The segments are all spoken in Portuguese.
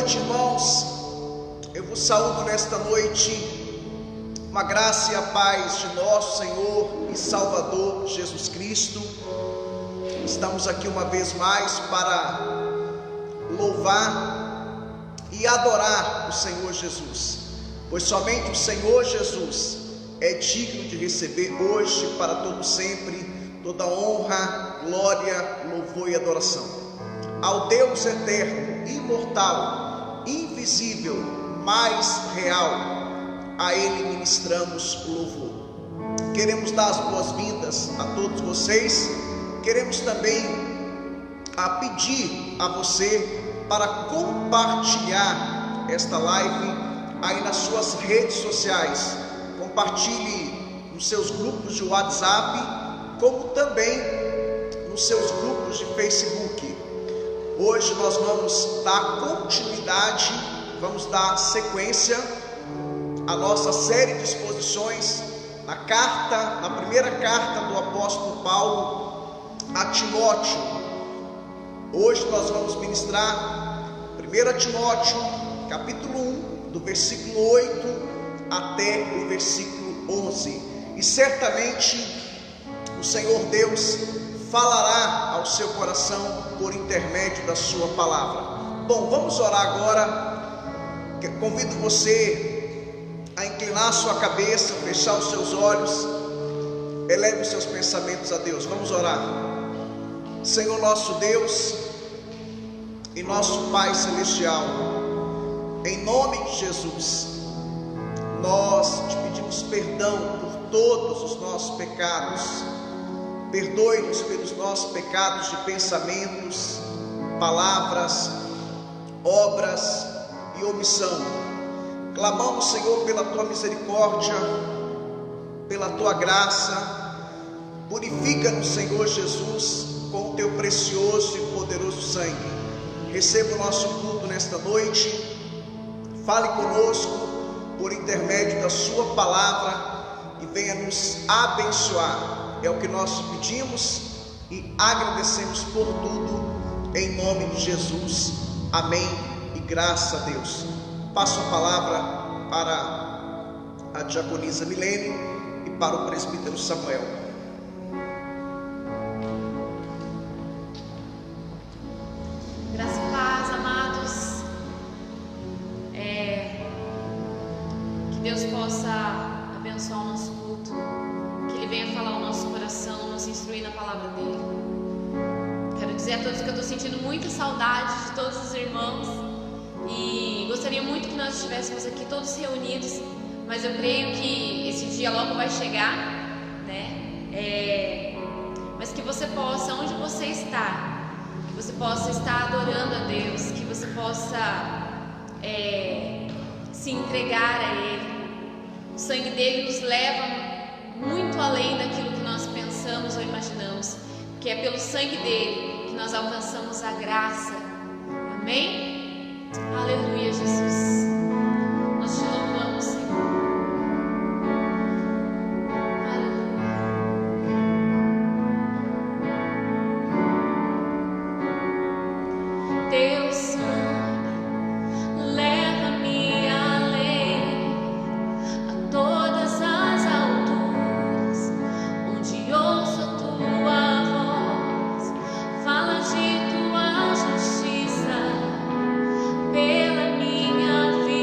noite, irmãos. Eu vos saúdo nesta noite, uma graça e a paz de nosso Senhor e Salvador Jesus Cristo. Estamos aqui uma vez mais para louvar e adorar o Senhor Jesus, pois somente o Senhor Jesus é digno de receber hoje para todo sempre toda honra, glória, louvor e adoração. Ao Deus eterno, imortal, invisível, mais real, a Ele ministramos o louvor. Queremos dar as boas-vindas a todos vocês. Queremos também pedir a você para compartilhar esta live aí nas suas redes sociais. Compartilhe nos seus grupos de WhatsApp, como também nos seus grupos de Facebook. Hoje nós vamos dar continuidade, vamos dar sequência à nossa série de exposições na primeira carta do apóstolo Paulo a Timóteo. Hoje nós vamos ministrar 1 Timóteo, capítulo 1, do versículo 8 até o versículo 11. E certamente o Senhor Deus falará ao seu coração por intermédio da sua palavra. Bom, vamos orar agora. Convido você a inclinar a sua cabeça, fechar os seus olhos, eleve os seus pensamentos a Deus. Vamos orar. Senhor nosso Deus e nosso Pai Celestial, em nome de Jesus, nós te pedimos perdão por todos os nossos pecados. Perdoe-nos pelos nossos pecados de pensamentos, palavras, obras e omissão. Clamamos, Senhor, pela tua misericórdia, pela tua graça. Purifica-nos, Senhor Jesus, com o teu precioso e poderoso sangue. Receba o nosso culto nesta noite. Fale conosco por intermédio da sua palavra e venha nos abençoar. É o que nós pedimos e agradecemos por tudo, em nome de Jesus. Amém e graças a Deus. Passo a palavra para a diaconisa Milene e para o presbítero Samuel. Graça e paz, amados. Que Deus possa abençoar o nosso culto, que Ele venha falar ao nosso coração, nos instruir na palavra dEle. Quero dizer a todos que eu estou sentindo muita saudade de todos os irmãos e gostaria muito que nós estivéssemos aqui todos reunidos, mas eu creio que esse dia logo vai chegar, né? Mas que você possa, onde você está, que você possa estar adorando a Deus, que você possa se entregar a Ele. O sangue dele nos leva muito além daquilo que nós pensamos ou imaginamos, que é pelo sangue dele que nós alcançamos a graça. Amém? Aleluia, Jesus. Nós te louvamos, Senhor. Aleluia. Teu sangue leva-me além, a todas as alturas, onde ouço a tua voz, fala de tua justiça pela minha vida.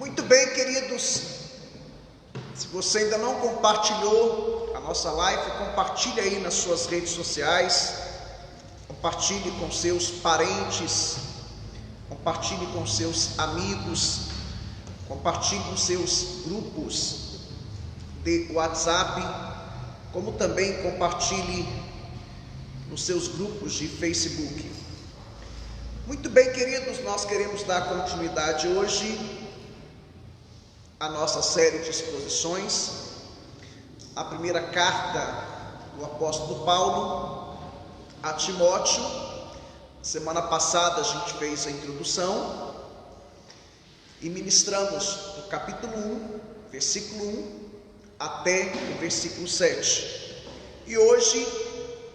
Muito bem, queridos, se você ainda não compartilhou a nossa live, compartilhe aí nas suas redes sociais, compartilhe com seus parentes, compartilhe com seus amigos, compartilhe nos seus grupos de WhatsApp, como também compartilhe nos seus grupos de Facebook. Muito bem, queridos, nós queremos dar continuidade hoje à nossa série de exposições, a primeira carta do apóstolo Paulo a Timóteo. Semana passada a gente fez a introdução e ministramos do capítulo 1, versículo 1 até o versículo 7. E hoje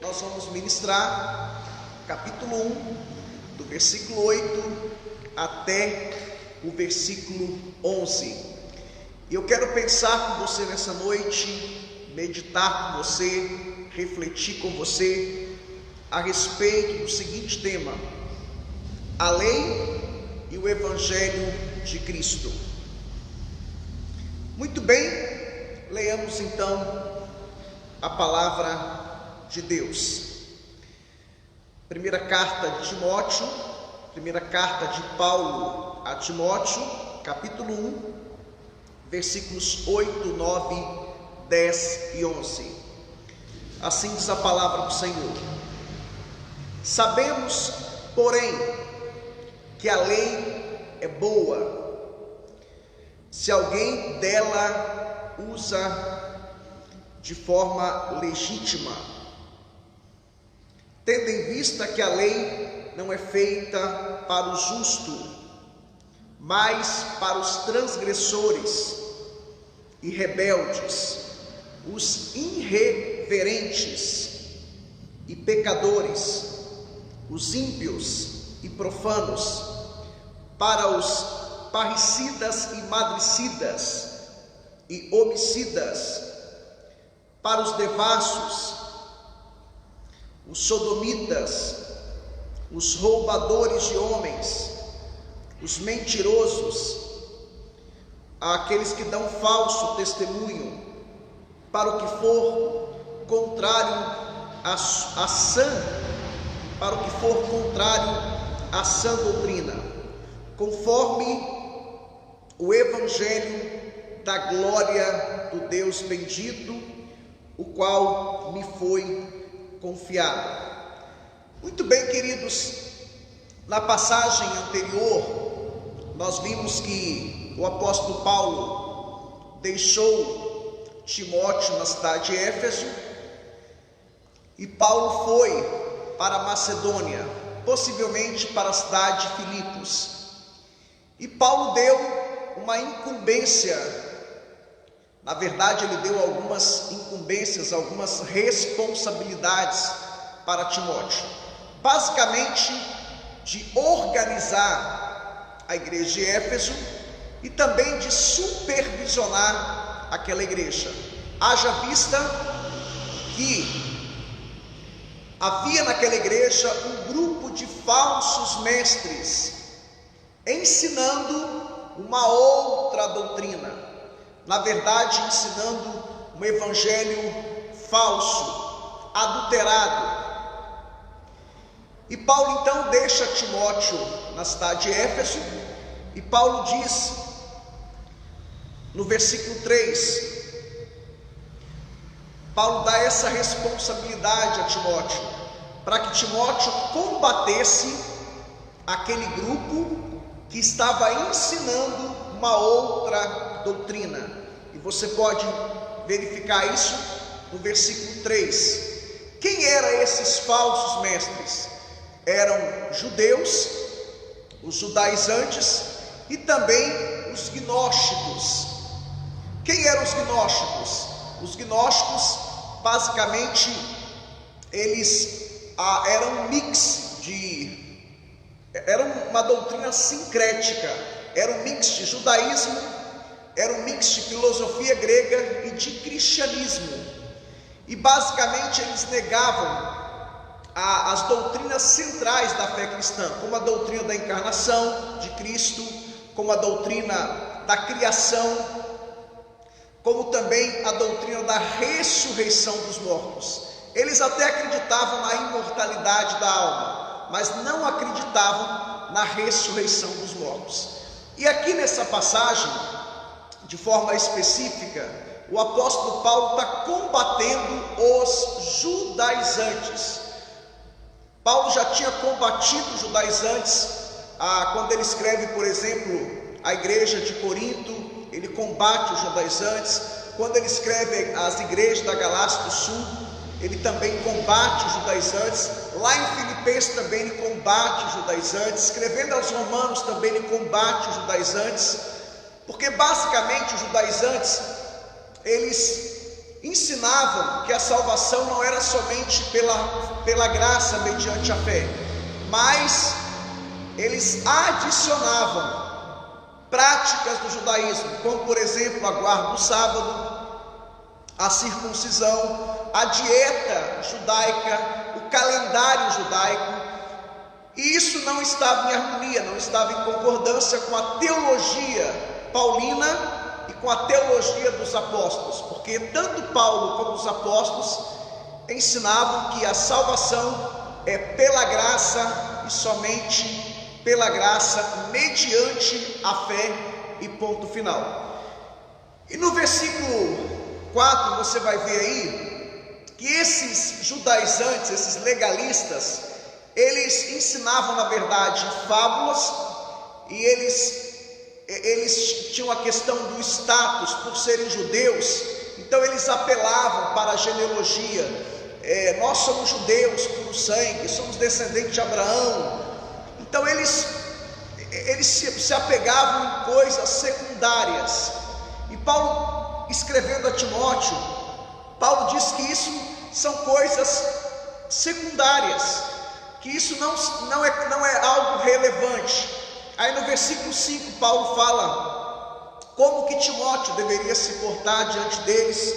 nós vamos ministrar capítulo 1, do versículo 8 até o versículo 11. E eu quero pensar com você nessa noite, meditar com você, refletir com você a respeito do seguinte tema: a lei e o evangelho de Cristo. Muito bem, leiamos então a palavra de Deus. Primeira carta de Timóteo, primeira carta de Paulo a Timóteo, capítulo 1, versículos 8, 9, 10 e 11. Assim diz a palavra do Senhor: sabemos, porém, que a lei é boa, se alguém dela usa de forma legítima, tendo em vista que a lei não é feita para o justo, mas para os transgressores e rebeldes, os irreverentes e pecadores, os ímpios e profanos, para os parricidas e madricidas e homicidas, para os devassos, os sodomitas, os roubadores de homens, os mentirosos, aqueles que dão falso testemunho, para o que for contrário à sã doutrina, conforme o evangelho da glória do Deus bendito, o qual me foi confiado. Muito bem, queridos, na passagem anterior nós vimos que o apóstolo Paulo deixou Timóteo na cidade de Éfeso e Paulo foi para a Macedônia, possivelmente para a cidade de Filipos. E Paulo deu uma incumbência, na verdade ele deu algumas incumbências, algumas responsabilidades para Timóteo, basicamente de organizar a igreja de Éfeso e também de supervisionar aquela igreja. Haja vista que havia naquela igreja um grupo de falsos mestres ensinando uma outra doutrina, na verdade ensinando um evangelho falso, adulterado. E Paulo então deixa Timóteo na cidade de Éfeso, e Paulo diz no versículo 3, Paulo dá essa responsabilidade a Timóteo, para que Timóteo combatesse aquele grupo que estava ensinando uma outra doutrina. E você pode verificar isso no versículo 3. Quem eram esses falsos mestres? Eram judeus, os judaizantes e também os gnósticos. Quem eram os gnósticos? Os gnósticos, basicamente, eles eram um mix era uma doutrina sincrética, era um mix de judaísmo, era um mix de filosofia grega e de cristianismo. E basicamente eles negavam as doutrinas centrais da fé cristã, como a doutrina da encarnação de Cristo, como a doutrina da criação, como também a doutrina da ressurreição dos mortos. Eles até acreditavam na imortalidade da alma, mas não acreditavam na ressurreição dos mortos. E aqui nessa passagem, de forma específica, o apóstolo Paulo está combatendo os judaizantes. Paulo já tinha combatido os judaizantes quando ele escreve, por exemplo, a igreja de Corinto. Ele combate os judaizantes. Quando ele escreve as igrejas da Galácia do Sul, ele também combate os judaizantes. Lá em Filipenses também ele combate os judaizantes. Escrevendo aos Romanos também ele combate os judaizantes, porque basicamente os judaizantes, eles ensinavam que a salvação não era somente pela graça mediante a fé, mas eles adicionavam práticas do judaísmo, como por exemplo a guarda do sábado, a circuncisão, a dieta judaica, o calendário judaico, e isso não estava em harmonia, não estava em concordância com a teologia paulina e com a teologia dos apóstolos, porque tanto Paulo como os apóstolos ensinavam que a salvação é pela graça e somente pela graça, mediante a fé, e ponto final. E no versículo 4 você vai ver aí que esses judaizantes, esses legalistas, eles ensinavam na verdade fábulas, e eles tinham a questão do status por serem judeus. Então eles apelavam para a genealogia. Nós somos judeus por sangue, somos descendentes de Abraão. Então eles se apegavam em coisas secundárias. E Paulo, escrevendo a Timóteo, Paulo diz que isso são coisas secundárias, que isso não é algo relevante. Aí no versículo 5 Paulo fala como que Timóteo deveria se portar diante deles.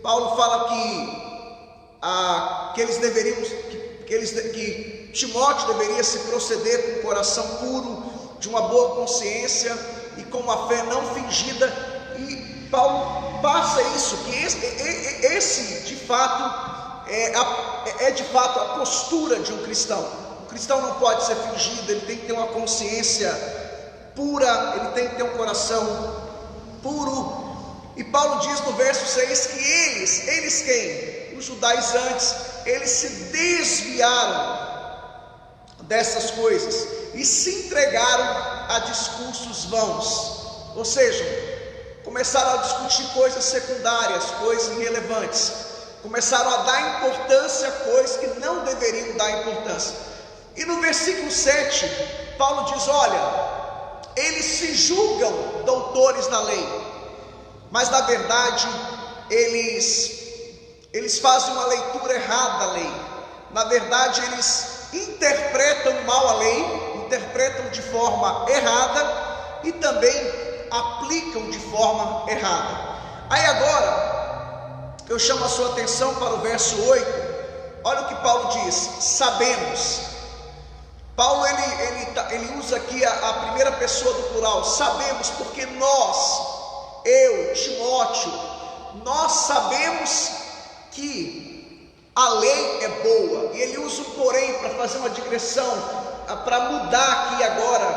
Paulo fala que Timóteo deveria se proceder com o coração puro, de uma boa consciência e com uma fé não fingida. E Paulo passa isso, que esse de fato é de fato a postura de um cristão. O cristão não pode ser fingido, ele tem que ter uma consciência pura, ele tem que ter um coração puro. E Paulo diz no verso 6 que eles quem? Os judaizantes, eles se desviaram dessas coisas e se entregaram a discursos vãos, ou seja, começaram a discutir coisas secundárias, coisas irrelevantes, começaram a dar importância a coisas que não deveriam dar importância. E no versículo 7, Paulo diz: olha, eles se julgam doutores da lei, mas na verdade eles fazem uma leitura errada da lei. Na verdade eles interpretam mal a lei, interpretam de forma errada e também aplicam de forma errada. Aí agora eu chamo a sua atenção para o verso 8. Olha o que Paulo diz: sabemos. Paulo ele usa aqui a primeira pessoa do plural, sabemos, porque eu, Timóteo, nós sabemos que a lei é boa. E ele usa o porém para fazer uma digressão, para mudar aqui agora,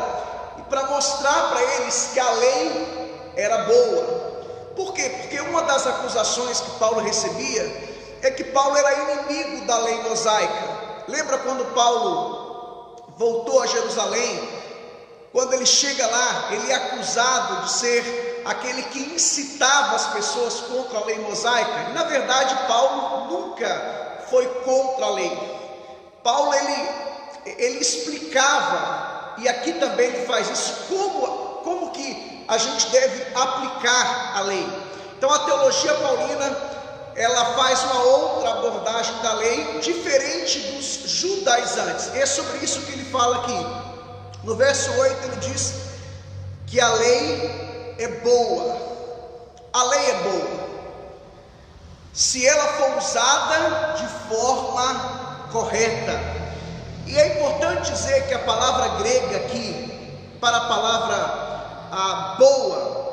e para mostrar para eles que a lei era boa. Por quê? Porque uma das acusações que Paulo recebia é que Paulo era inimigo da lei mosaica. Lembra quando Paulo voltou a Jerusalém? Quando ele chega lá, ele é acusado de ser aquele que incitava as pessoas contra a lei mosaica. E na verdade Paulo nunca foi contra a lei. Paulo ele explicava, e aqui também ele faz isso, como que a gente deve aplicar a lei. Então a teologia paulina, ela faz uma outra abordagem da lei, diferente dos judaizantes. E é sobre isso que ele fala aqui. No verso 8 ele diz que a lei é boa. A lei é boa se ela for usada de forma correta. E é importante dizer que a palavra grega aqui, para a palavra boa,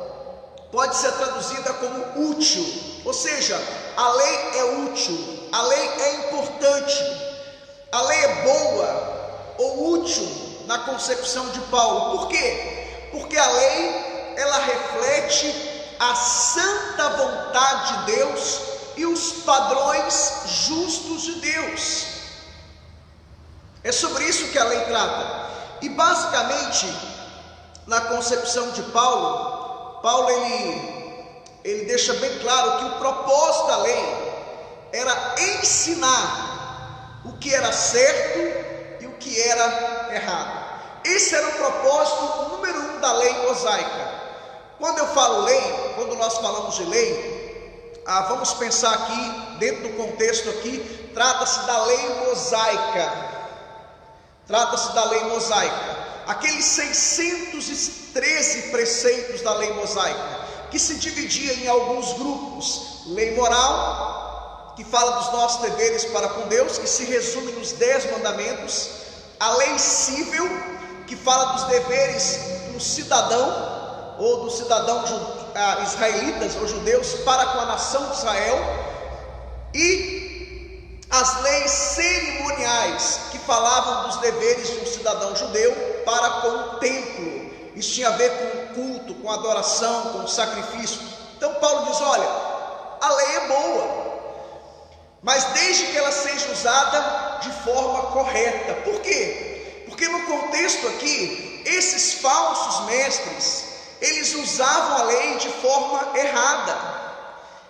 pode ser traduzida como útil, ou seja, a lei é útil, a lei é importante, a lei é boa ou útil na concepção de Paulo. Por quê? Porque a lei, ela reflete a santa vontade de Deus e os padrões justos de Deus. É sobre isso que a lei trata. E basicamente, na concepção de Paulo ele deixa bem claro que o propósito da lei era ensinar o que era certo e o que era errado. Esse era o propósito número 1 da lei mosaica. Quando eu falo lei, quando nós falamos de lei, vamos pensar aqui, dentro do contexto aqui, trata-se da lei mosaica. Trata-se da lei mosaica. Aqueles 613 preceitos da lei mosaica, que se dividia em alguns grupos: lei moral, que fala dos nossos deveres para com Deus, que se resume nos 10 mandamentos; a lei civil, que fala dos deveres do cidadão, ou do cidadão israelitas ou judeus para com a nação de Israel; e as leis cerimoniais, que falavam dos deveres de um cidadão judeu para com o templo. Isso tinha a ver com o culto, com a adoração, com o sacrifício. Então Paulo diz: olha, a lei é boa, mas desde que ela seja usada de forma correta. Por quê? Porque no contexto aqui, esses falsos mestres, eles usavam a lei de forma errada.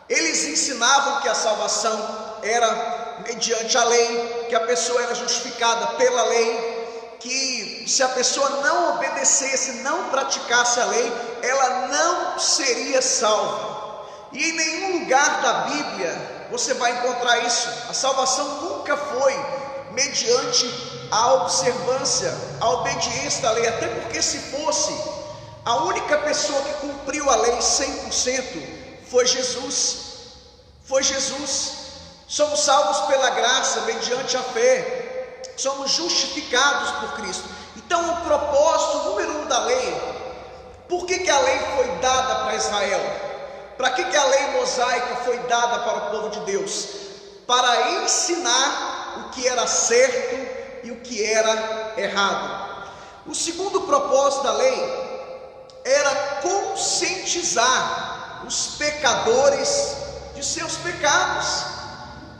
Eles ensinavam que a salvação era mediante a lei, que a pessoa era justificada pela lei, que se a pessoa não obedecesse, não praticasse a lei, ela não seria salva. E em nenhum lugar da Bíblia você vai encontrar isso. A salvação nunca foi mediante a observância, a obediência da lei, até porque se fosse, a única pessoa que cumpriu a lei 100% foi Jesus. Foi Jesus. Somos salvos pela graça, mediante a fé, somos justificados por Cristo. Então o propósito número 1 da lei, por que a lei foi dada para Israel? Para que a lei mosaica foi dada para o povo de Deus? Para ensinar o que era certo e o que era errado. O segundo propósito da lei era conscientizar os pecadores de seus pecados.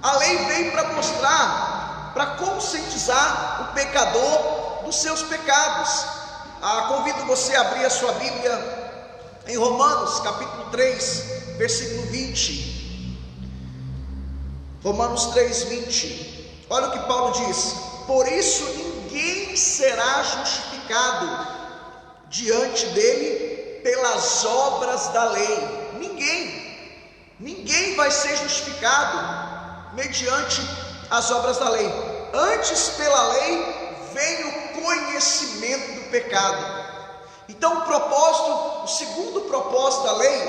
A lei veio para mostrar, para conscientizar o pecador dos seus pecados. Convido você a abrir a sua Bíblia em Romanos capítulo 3, versículo 20. Romanos 3, 20. Olha o que Paulo diz: por isso ninguém será justificado diante dele pelas obras da lei. Ninguém vai ser justificado mediante as obras da lei. Antes, pela lei, vem o conhecimento do pecado. Então o segundo propósito da lei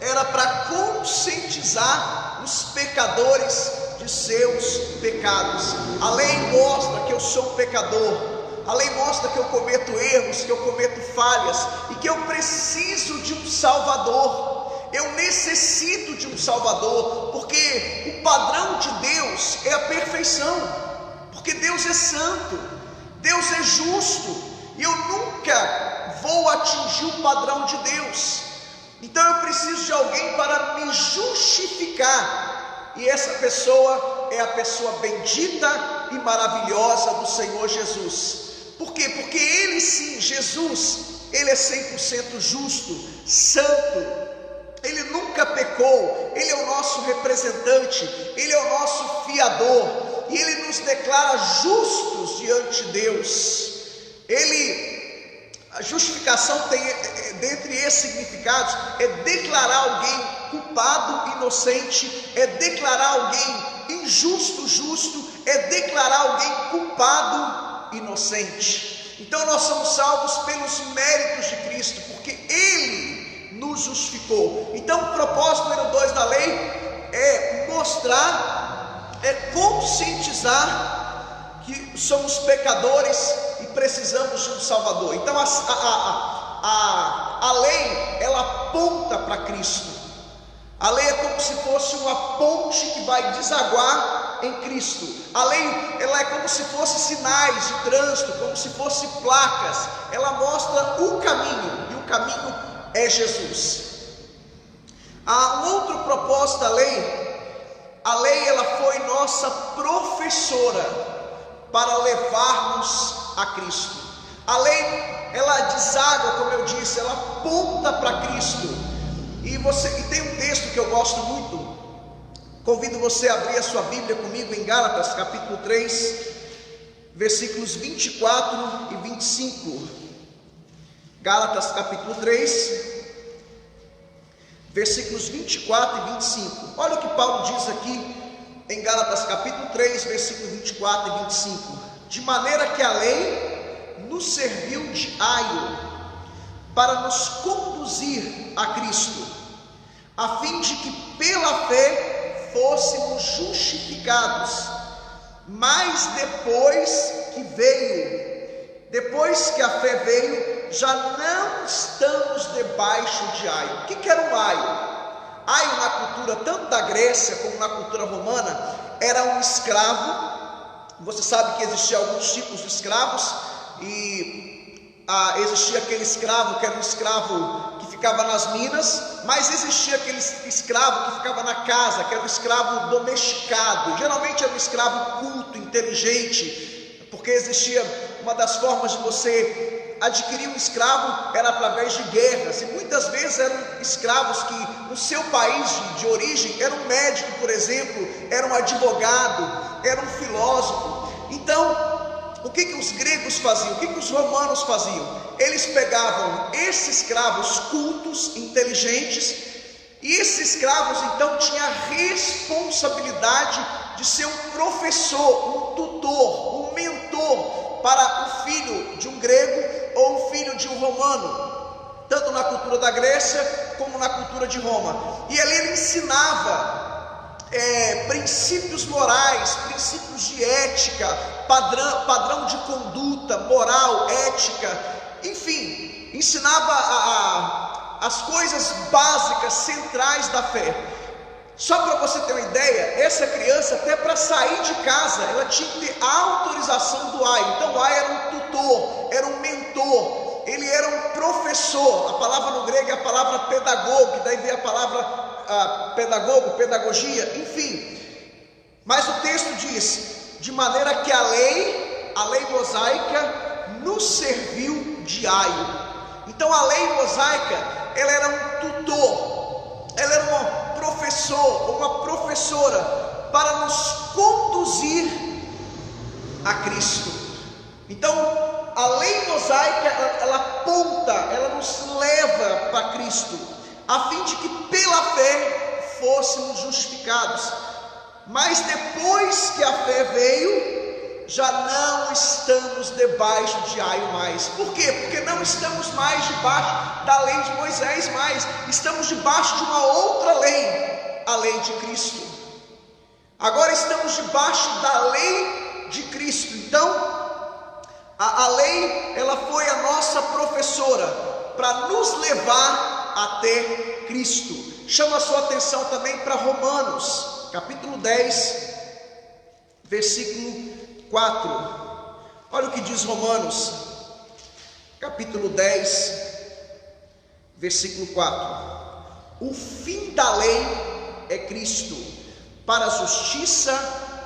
era para conscientizar os pecadores de seus pecados. A lei mostra que eu sou um pecador, a lei mostra que eu cometo erros, que eu cometo falhas e que eu preciso de um Salvador. Eu necessito de um Salvador, porque o padrão de Deus é a perfeição, porque Deus é santo, Deus é justo, e eu nunca vou atingir o padrão de Deus. Então eu preciso de alguém para me justificar, e essa pessoa é a pessoa bendita e maravilhosa do Senhor Jesus. Por quê? Porque Ele sim, Jesus, Ele é 100% justo, santo. Ele nunca pecou, Ele é o nosso representante, Ele é o nosso fiador, e Ele nos declara justos diante de Deus. A justificação tem, dentre esses significados, é declarar alguém culpado, inocente, é declarar alguém injusto, justo, é declarar alguém culpado, inocente. Então nós somos salvos pelos méritos de Cristo, porque Ele nos justificou. Então o propósito número 2 da lei é mostrar, é conscientizar que somos pecadores e precisamos de um Salvador. Então a lei, ela aponta para Cristo. A lei é como se fosse uma ponte que vai desaguar em Cristo. A lei, ela é como se fosse sinais de trânsito, como se fosse placas. Ela mostra o caminho, e o caminho é Jesus. Há um outro propósito da lei. A lei, ela foi nossa professora para levarmos a Cristo. A lei, ela deságua, como eu disse, ela aponta para Cristo. E tem um texto que eu gosto muito. Convido você a abrir a sua Bíblia comigo em Gálatas, capítulo 3, versículos 24 e 25. Gálatas, capítulo 3, versículos 24 e 25. Olha o que Paulo diz aqui em Gálatas, capítulo 3, versículos 24 e 25. De maneira que a lei nos serviu de aio para nos conduzir a Cristo, a fim de que pela fé fôssemos justificados. Mas depois que a fé veio, já não estamos debaixo de aio. O que era um aio? Aio, na cultura tanto da Grécia como na cultura romana, era um escravo. Você sabe que existiam alguns tipos de escravos, e existia aquele escravo que era um escravo que ficava nas minas, mas existia aquele escravo que ficava na casa, que era um escravo domesticado. Geralmente era um escravo culto, inteligente, porque existia uma das formas de você adquirir um escravo era através de guerras, e muitas vezes eram escravos que no seu país de origem era um médico, por exemplo, era um advogado, era um filósofo. Então, o que os gregos faziam? O que os romanos faziam? Eles pegavam esses escravos cultos, inteligentes, e esses escravos então tinham a responsabilidade de ser um professor, um tutor, um mentor para o filho de um grego ou o filho de um romano, tanto na cultura da Grécia como na cultura de Roma. E ali ele ensinava princípios morais, princípios de ética, padrão de conduta, moral, ética, enfim, ensinava as coisas básicas, centrais da fé. Só para você ter uma ideia, essa criança, até para sair de casa, ela tinha que ter a autorização do aio. Então o aio era um tutor, era um mentor, ele era um professor. A palavra no grego é a palavra pedagogo, que daí vem a palavra pedagogo, pedagogia, enfim. Mas o texto diz, de maneira que a lei mosaica nos serviu de aio. Então a lei mosaica, ela era um tutor, ela era um professor, uma professora para nos conduzir a Cristo. Então a lei mosaica, ela aponta, ela nos leva para Cristo, a fim de que pela fé fôssemos justificados. Mas depois que a fé veio, já não estamos debaixo de aio mais. Por quê? Porque não estamos mais debaixo da lei de Moisés, mais estamos debaixo de uma outra lei, a lei de Cristo. Agora estamos debaixo da lei de Cristo. Então a lei, ela foi a nossa professora para nos levar até Cristo. Chama a sua atenção também para Romanos, capítulo 10, versículo 4. Olha o que diz Romanos, capítulo 10, versículo 4. O fim da lei é Cristo, para a justiça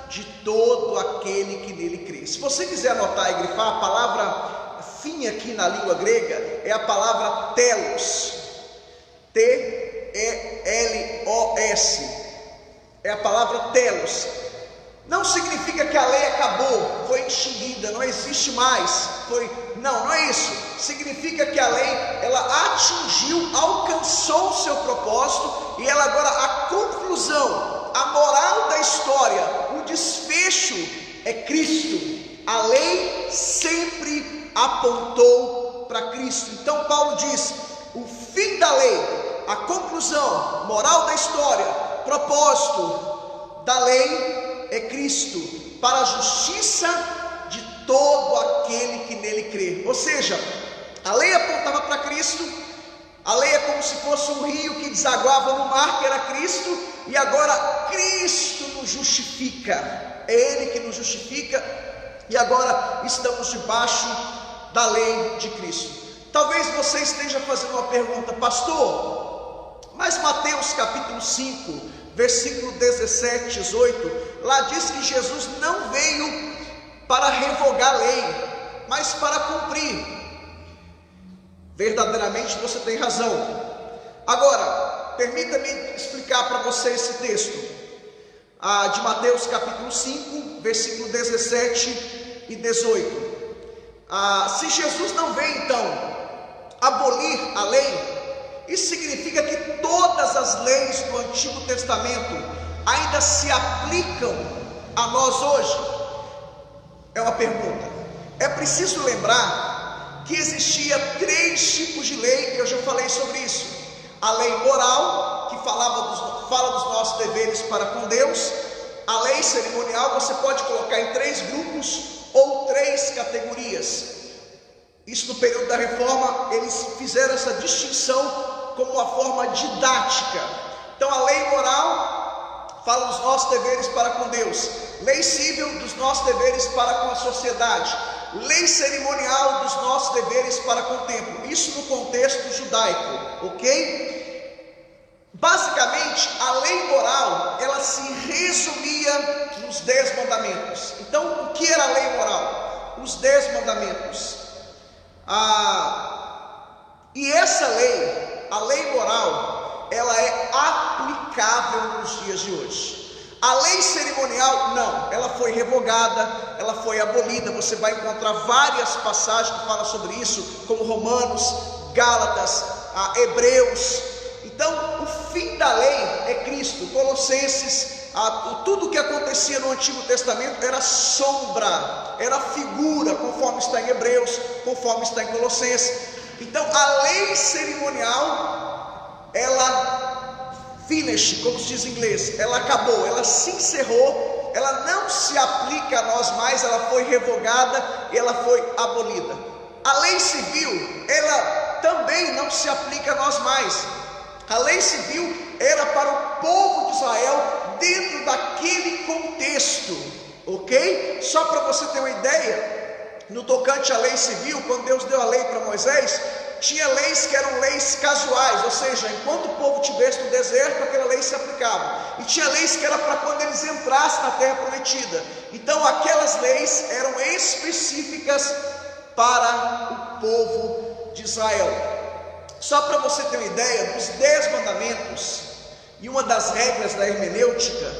de todo aquele que nele crê. Se você quiser anotar e grifar, a palavra fim aqui na língua grega é a palavra telos, T-E-L-O-S, é a palavra telos. Não significa que a lei acabou, foi extinguida, não existe mais, não é isso. Significa que a lei, ela atingiu, alcançou o seu propósito, e ela agora, a conclusão, a moral da história, o desfecho é Cristo. A lei sempre apontou para Cristo. Então Paulo diz, o fim da lei, a conclusão, moral da história, propósito da lei é Cristo, para a justiça de todo aquele que nele crê. Ou seja, a lei apontava para Cristo, A lei é como se fosse um rio que desaguava no mar, que era Cristo, e agora Cristo nos justifica. É Ele que nos justifica, e agora estamos debaixo da lei de Cristo. Talvez você esteja fazendo uma pergunta: pastor, mas Mateus capítulo 5, versículo 17, 18, lá diz que Jesus não veio para revogar a lei, mas para cumprir. Verdadeiramente você tem razão. Agora, permita-me explicar para você esse texto de Mateus capítulo 5, versículo 17 e 18. Se Jesus não veio então abolir a lei, isso significa que todas as leis do Antigo Testamento ainda se aplicam a nós hoje? É uma pergunta. É preciso lembrar que existia 3 tipos de lei, e eu já falei sobre isso. A lei moral, que fala dos nossos deveres para com Deus. A lei cerimonial você pode colocar em 3 grupos ou 3 categorias. Isso no período da reforma, eles fizeram essa distinção como uma forma didática. Então a lei moral fala dos nossos deveres para com Deus. Lei civil, dos nossos deveres para com a sociedade. Lei cerimonial, dos nossos deveres para com o templo. Isso no contexto judaico, ok? Basicamente, a lei moral, ela se resumia nos 10 mandamentos. Então, o que era a lei moral? Os 10 mandamentos. E essa lei, a lei moral, ela é aplicável nos dias de hoje. A lei cerimonial, não, ela foi revogada, ela foi abolida. Você vai encontrar várias passagens que falam sobre isso, como Romanos, Gálatas, Hebreus. Então, o fim da lei é Cristo. Colossenses, tudo que acontecia no Antigo Testamento era sombra, era figura, conforme está em Hebreus, conforme está em Colossenses. Então, a lei cerimonial, ela finish, como se diz em inglês, ela acabou, ela se encerrou, ela não se aplica a nós mais, ela foi revogada e ela foi abolida. A lei civil, ela também não se aplica a nós mais. A lei civil era para o povo de Israel dentro daquele contexto, ok? Só para você ter uma ideia, no tocante à lei civil, quando Deus deu a lei para Moisés, tinha leis que eram leis casuais, ou seja, enquanto o povo estivesse no deserto, aquela lei se aplicava. E tinha leis que era para quando eles entrassem na terra prometida. Então aquelas leis eram específicas para o povo de Israel. Só para você ter uma ideia, dos 10 mandamentos, e uma das regras da hermenêutica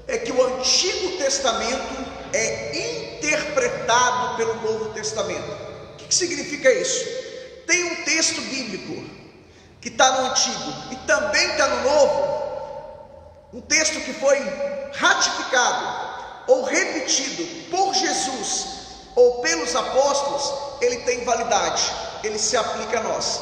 é que o Antigo Testamento é interpretado pelo Novo Testamento. O que significa isso? Tem um texto bíblico que está no Antigo e também está no Novo, um texto que foi ratificado ou repetido por Jesus ou pelos apóstolos, ele tem validade, ele se aplica a nós.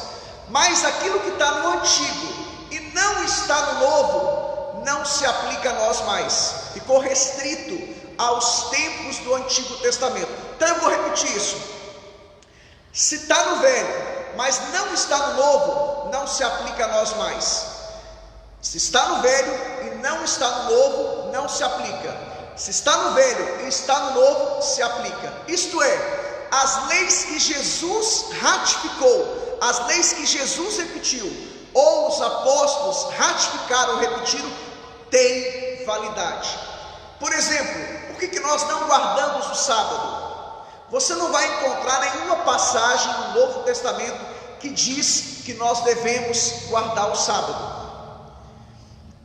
Mas aquilo que está no Antigo e não está no Novo, não se aplica a nós mais, ficou restrito aos tempos do Antigo Testamento. Então eu vou repetir isso. Se está no Velho, mas não está no Novo, não se aplica a nós mais. Se está no Velho e não está no Novo, não se aplica. Se está no Velho e está no Novo, se aplica. Isto é, as leis que Jesus ratificou, as leis que Jesus repetiu, ou os apóstolos ratificaram ou repetiram, têm validade. Por exemplo, por que nós não guardamos o sábado? Você não vai encontrar nenhuma passagem no Novo Testamento que diz que nós devemos guardar o sábado.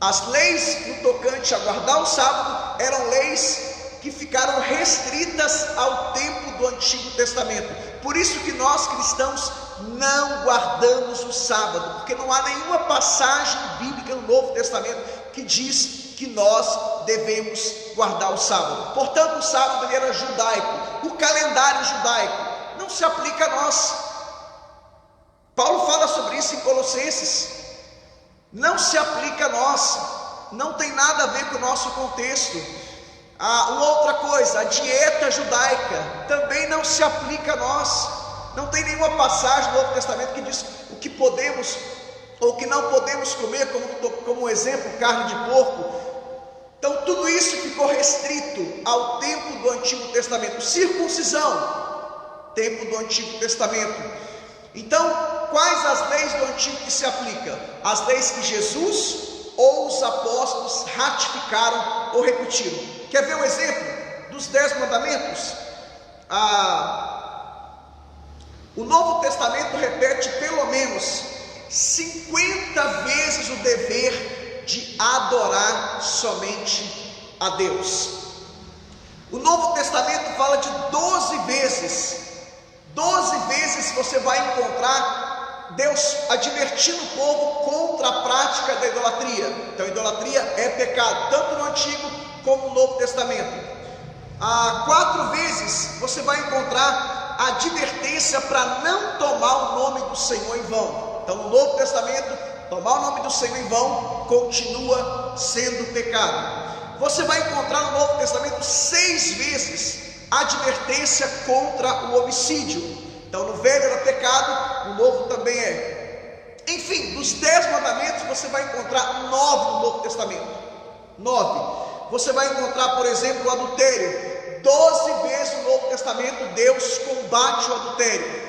As leis no tocante a guardar o sábado eram leis que ficaram restritas ao tempo do Antigo Testamento. Por isso que nós cristãos não guardamos o sábado, porque não há nenhuma passagem bíblica no Novo Testamento que diz que nós devemos guardar o sábado. Portanto, o sábado ele era judaico, o calendário judaico não se aplica a nós. Paulo fala sobre isso em Colossenses. Não se aplica a nós, não tem nada a ver com o nosso contexto. Uma outra coisa, a dieta judaica também não se aplica a nós. Não tem nenhuma passagem no Novo Testamento que diz o que podemos ou que não podemos comer, como exemplo, carne de porco. Então tudo isso ficou restrito ao tempo do Antigo Testamento. Circuncisão, tempo do Antigo Testamento. Então, quais as leis do Antigo que se aplicam? As leis que Jesus ou os apóstolos ratificaram ou repetiram. Quer ver um exemplo dos 10 mandamentos? O Novo Testamento repete pelo menos 50 vezes o dever de adorar somente a Deus. O Novo Testamento fala de 12 vezes. 12 vezes você vai encontrar Deus advertindo o povo contra a prática da idolatria. Então, idolatria é pecado, tanto no Antigo como no Novo Testamento. 4 vezes você vai encontrar a advertência para não tomar o nome do Senhor em vão. Então, no Novo Testamento, tomar o nome do Senhor em vão continua sendo pecado. Você vai encontrar no Novo Testamento 6 vezes a advertência contra o homicídio. Então, no Velho era pecado, no Novo também é. Enfim, dos 10 mandamentos você vai encontrar 9 no Novo Testamento. 9. Você vai encontrar, por exemplo, o adultério. 12 vezes no Novo Testamento Deus combate o adultério,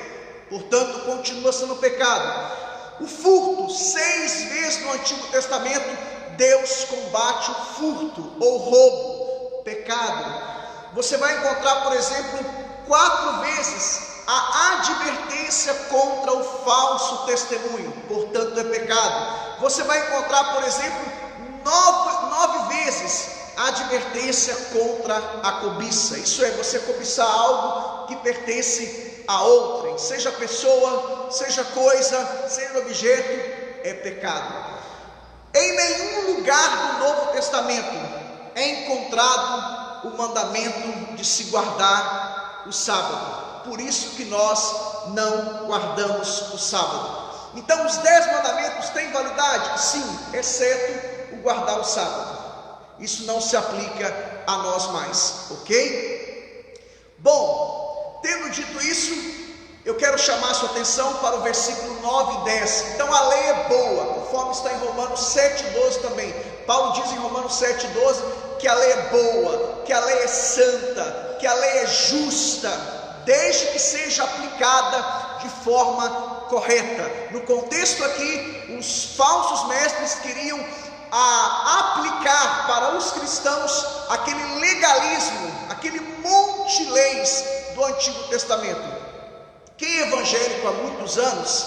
portanto continua sendo pecado. O furto, 6 vezes no Antigo Testamento Deus combate o furto ou roubo, pecado. Você vai encontrar, por exemplo, 4 vezes a advertência contra o falso testemunho, portanto é pecado. Você vai encontrar, por exemplo, 9 vezes a advertência contra a cobiça. Isso é, você cobiçar algo que pertence a outrem, seja pessoa, seja coisa, seja objeto, é pecado. Em nenhum lugar do Novo Testamento é encontrado o mandamento de se guardar o sábado. Por isso que nós não guardamos o sábado. Então os 10 mandamentos têm validade? Sim, exceto o guardar o sábado. Isso não se aplica a nós mais, ok? Bom, tendo dito isso, eu quero chamar a sua atenção para o versículo 9 e 10. Então a lei é boa, conforme está em Romanos 7,12 também. Paulo diz em Romanos 7,12 que a lei é boa, que a lei é santa, que a lei é justa, desde que seja aplicada de forma correta. No contexto aqui, os falsos mestres queriam aplicar para os cristãos aquele legalismo, aquele monte de leis do Antigo Testamento. Quem é evangélico há muitos anos,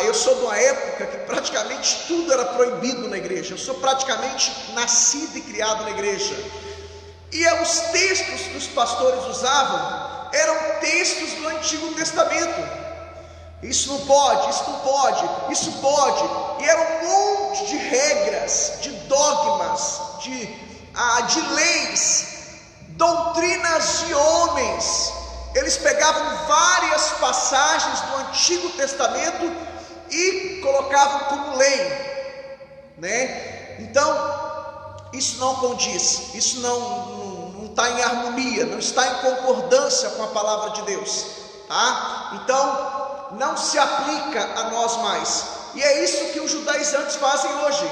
eu sou de uma época que praticamente tudo era proibido na igreja. Eu sou praticamente nascido e criado na igreja. E os textos que os pastores usavam eram textos do Antigo Testamento. Isso não pode, isso não pode, isso pode. E era um monte de regras, de dogmas, de leis, doutrinas de homens. Eles pegavam várias passagens do Antigo Testamento e colocavam como lei, né? Então, isso não condiz, isso não está em harmonia, não está em concordância com a palavra de Deus, tá? Então, não se aplica a nós mais. E é isso que os judaizantes fazem hoje.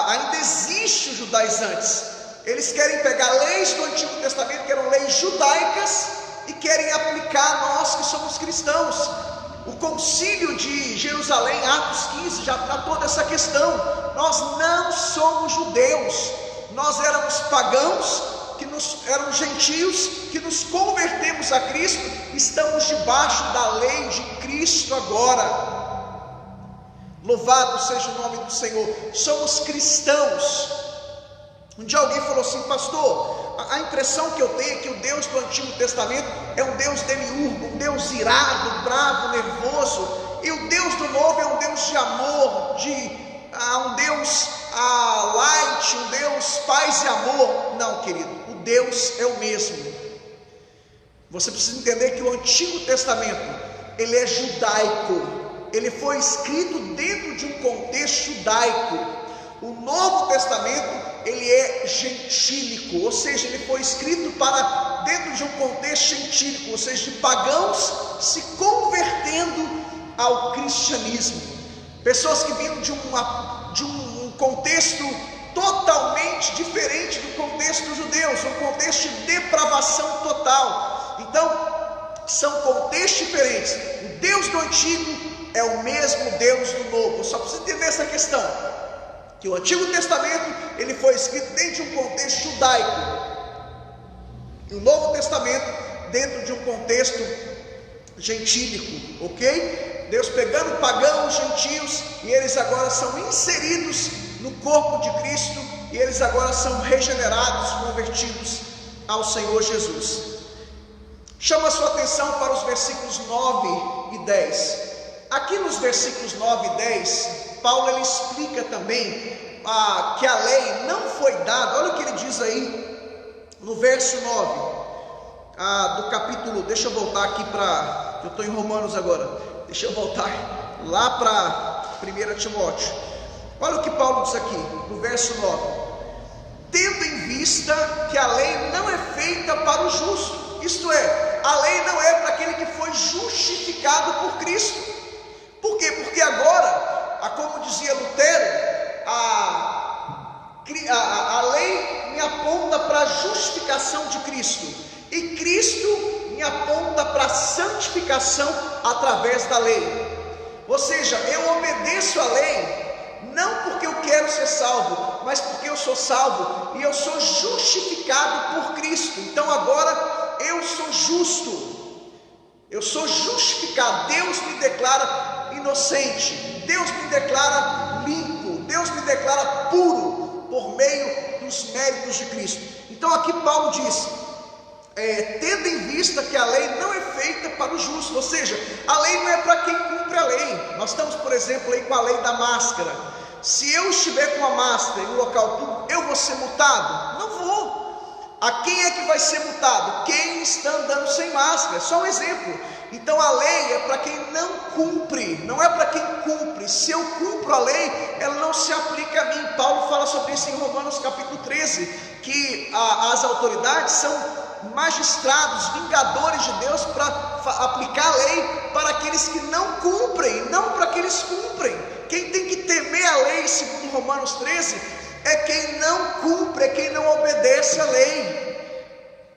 Ainda existe os judaizantes. Eles querem pegar leis do Antigo Testamento, que eram leis judaicas, e querem aplicar a nós que somos cristãos. O concílio de Jerusalém, Atos 15, já tratou dessa questão. Nós não somos judeus, nós éramos pagãos, eram gentios, que nos convertemos a Cristo, estamos debaixo da lei de Cristo agora. Louvado seja o nome do Senhor. Somos cristãos. Um dia alguém falou assim: pastor, a impressão que eu tenho é que o Deus do Antigo Testamento é um Deus demiurgo, um Deus irado, bravo, nervoso, e o Deus do Novo é um Deus de amor, um Deus light, um Deus paz e amor. Não, querido, o Deus é o mesmo. Você precisa entender que o Antigo Testamento, ele é judaico, ele foi escrito dentro de um contexto judaico. O Novo Testamento, ele é gentílico, ou seja, ele foi escrito para dentro dentro de um contexto gentílico, ou seja, de pagãos se convertendo ao cristianismo. Pessoas que vinham de um contexto totalmente diferente do contexto judeu, um contexto de depravação total. Então, são contextos diferentes. O Deus do Antigo é o mesmo Deus do Novo. Eu só preciso entender essa questão, que o Antigo Testamento ele foi escrito dentro de um contexto judaico, e o Novo Testamento dentro de um contexto gentílico, ok? Deus pegando pagãos, gentios, e eles agora são inseridos no corpo de Cristo, e eles agora são regenerados, convertidos ao Senhor Jesus. Chama a sua atenção para os versículos 9 e 10. Aqui nos versículos 9 e 10, Paulo ele explica também que a lei não foi dada. Olha o que ele diz aí no verso 9 do capítulo. Deixa eu voltar aqui para... Eu estou em Romanos agora. Deixa eu voltar lá para 1 Timóteo. Olha o que Paulo diz aqui no verso 9: tendo em vista que a lei não é feita para o justo. Isto é, a lei não é para aquele que foi justificado por Cristo. Por quê? Porque agora, como dizia Lutero, a lei me aponta para a justificação de Cristo, e Cristo me aponta para a santificação através da lei. Ou seja, eu obedeço a lei não porque eu quero ser salvo, mas porque eu sou salvo e eu sou justificado por Cristo. Então agora eu sou justo, eu sou justificado. Deus me declara inocente, Deus me declara limpo, Deus me declara puro por meio dos méritos de Cristo. Então aqui Paulo diz, tendo em vista que a lei não é feita para o justo, ou seja, a lei não é para quem cumpre a lei. Nós estamos, por exemplo, aí com a lei da máscara. Se eu estiver com a máscara em um local público, eu vou ser multado? Não vou. A quem é que vai ser multado? Quem está andando sem máscara. É só um exemplo. Então a lei é para quem não cumpre, não é para quem cumpre. Se eu cumpro a lei, ela não se aplica a mim. Paulo fala sobre isso em Romanos capítulo 13, que as autoridades são magistrados, vingadores de Deus para aplicar a lei para aqueles que não cumprem, não para aqueles que cumprem. Quem tem que temer a lei, segundo Romanos 13, é quem não cumpre, é quem não obedece a lei.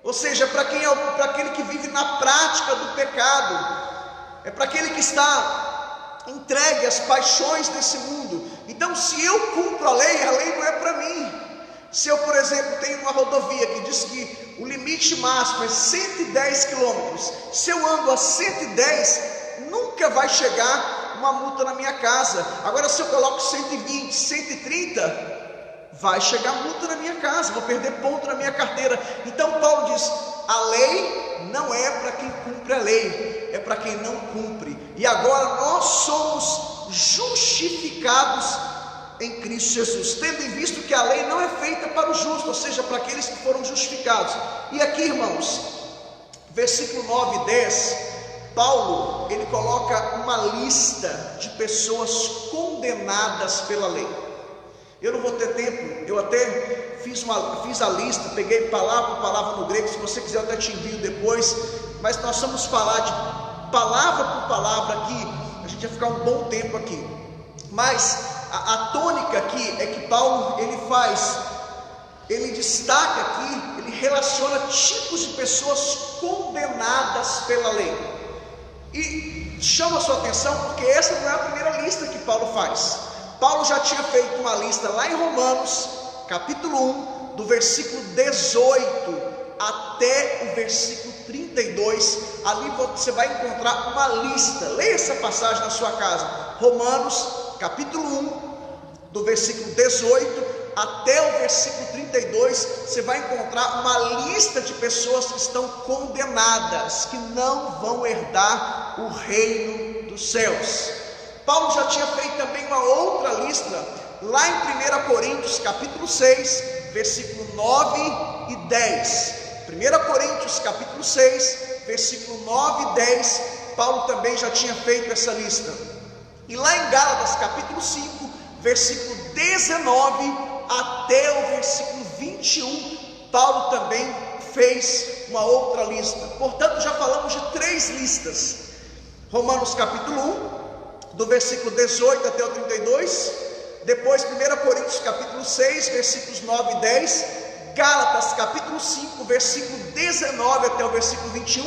Ou seja, para aquele que vive na prática do pecado, é para aquele que está entregue às paixões desse mundo. Então, se eu cumpro a lei não é para mim. Se eu, por exemplo, tenho uma rodovia que diz que o limite máximo é 110 km, se eu ando a 110, nunca vai chegar uma multa na minha casa. Agora, se eu coloco 120, 130, vai chegar multa na minha casa, vou perder ponto na minha carteira. Então Paulo diz, a lei não é para quem cumpre a lei, é para quem não cumpre. E agora nós somos justificados em Cristo Jesus, tendo em visto que a lei não é feita para o justo, ou seja, para aqueles que foram justificados. E aqui, irmãos, versículo 9 e 10, Paulo, ele coloca uma lista de pessoas condenadas pela lei. Eu não vou ter tempo, eu até fiz a lista, peguei palavra por palavra no grego, se você quiser eu até te envio depois, mas nós vamos falar de palavra por palavra aqui, a gente vai ficar um bom tempo aqui. Mas a tônica aqui é que Paulo, ele destaca aqui, ele relaciona tipos de pessoas condenadas pela lei. E chama a sua atenção porque essa não é a primeira lista que Paulo faz. Paulo já tinha feito uma lista lá em Romanos, capítulo 1, do versículo 18 até o versículo 32. Ali você vai encontrar uma lista. Leia essa passagem na sua casa. Romanos, capítulo 1, do versículo 18 até o versículo 32, você vai encontrar uma lista de pessoas que estão condenadas, que não vão herdar o reino dos céus. Paulo já tinha feito também uma outra lista, lá em 1 Coríntios capítulo 6, versículo 9 e 10. 1 Coríntios capítulo 6, versículo 9 e 10, Paulo também já tinha feito essa lista. E lá em Gálatas capítulo 5, versículo 19 até o versículo 21, Paulo também fez uma outra lista. Portanto, já falamos de 3 listas. Romanos capítulo 1, do versículo 18 até o 32. Depois 1 Coríntios capítulo 6, versículos 9 e 10. Gálatas capítulo 5, versículo 19 até o versículo 21.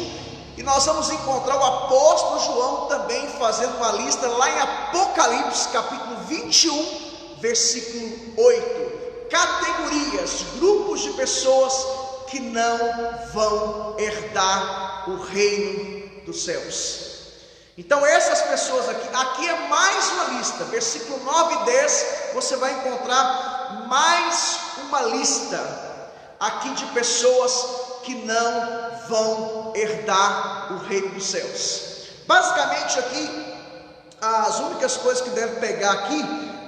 E nós vamos encontrar o apóstolo João também fazendo uma lista lá em Apocalipse capítulo 21, versículo 8. Categorias, grupos de pessoas que não vão herdar o reino dos céus. Então essas pessoas aqui é mais uma lista, versículo 9 e 10, você vai encontrar mais uma lista aqui de pessoas que não vão herdar o reino dos céus. Basicamente aqui, as únicas coisas que deve pegar aqui,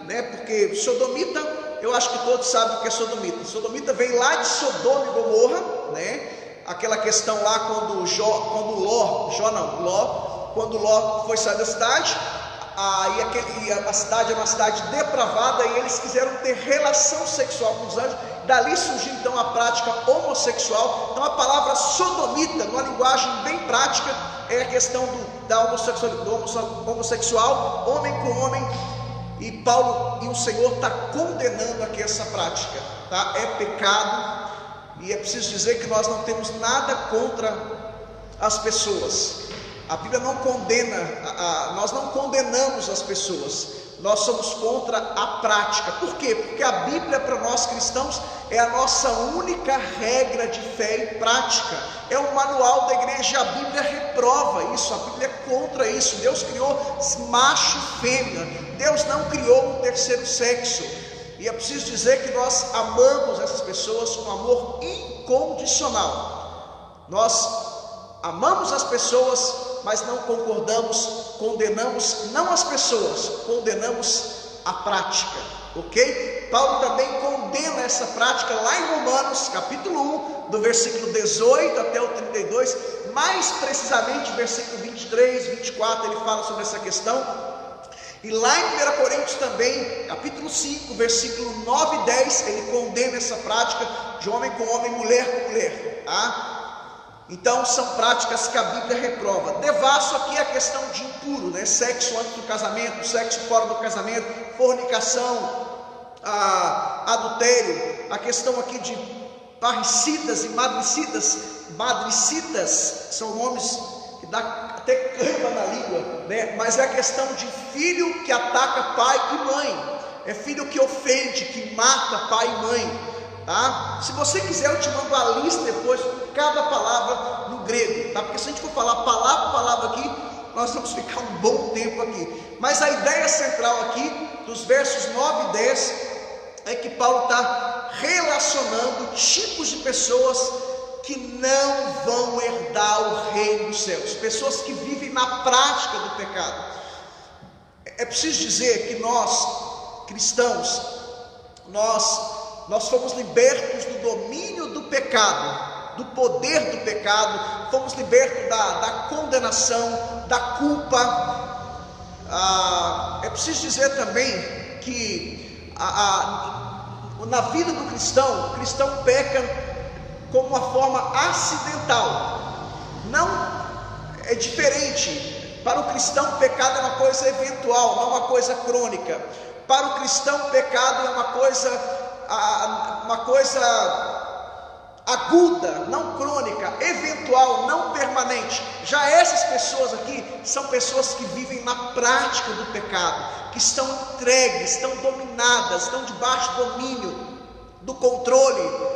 né, porque sodomita, eu acho que todos sabem o que é sodomita. Sodomita vem lá de Sodoma e Gomorra, né, aquela questão lá quando Ló foi sair da cidade, a cidade era uma cidade depravada e eles quiseram ter relação sexual com os anjos. Dali surgiu então a prática homossexual. Então a palavra sodomita, numa linguagem bem prática, é a questão do homossexual, homem com homem. E Paulo e o Senhor está condenando aqui essa prática, tá? É pecado. E é preciso dizer que nós não temos nada contra as pessoas. A Bíblia não condena, nós não condenamos as pessoas. Nós somos contra a prática. Por quê? Porque a Bíblia para nós cristãos é a nossa única regra de fé e prática. É o manual da igreja. A Bíblia reprova isso, a Bíblia é contra isso. Deus criou macho e fêmea. Deus não criou um terceiro sexo. E é preciso dizer que nós amamos essas pessoas com amor incondicional. Nós amamos as pessoas, mas não concordamos, condenamos não as pessoas, condenamos a prática, ok? Paulo também condena essa prática lá em Romanos capítulo 1, do versículo 18 até o 32, mais precisamente versículo 23, 24, ele fala sobre essa questão. E lá em 1 Coríntios também, capítulo 5, versículo 9 e 10, ele condena essa prática de homem com homem, mulher com mulher, tá? Então são práticas que a Bíblia reprova. Devasso aqui é a questão de impuro, né? Sexo antes do casamento, sexo fora do casamento, fornicação, adultério, a questão aqui de parricidas e madricidas. Madricidas são nomes que dá até cãibra na língua, né? Mas é a questão de filho que ataca pai e mãe, é filho que ofende, que mata pai e mãe. Tá? Se você quiser, eu te mando a lista depois com cada palavra no grego, tá? Porque se a gente for falar palavra por palavra aqui, nós vamos ficar um bom tempo aqui. Mas a ideia central aqui, dos versos 9 e 10, é que Paulo está relacionando tipos de pessoas que não vão herdar o reino dos céus, pessoas que vivem na prática do pecado. É preciso dizer que nós, cristãos, nós fomos libertos do domínio do pecado, do poder do pecado, fomos libertos da condenação, da culpa. É preciso dizer também que na vida do cristão, o cristão peca como uma forma acidental, não é diferente. Para o cristão, o pecado é uma coisa eventual, não uma coisa crônica. Para o cristão, o pecado é uma coisa aguda, não crônica, eventual, não permanente. Já essas pessoas aqui são pessoas que vivem na prática do pecado, que estão entregues, estão dominadas, estão debaixo do domínio, do controle,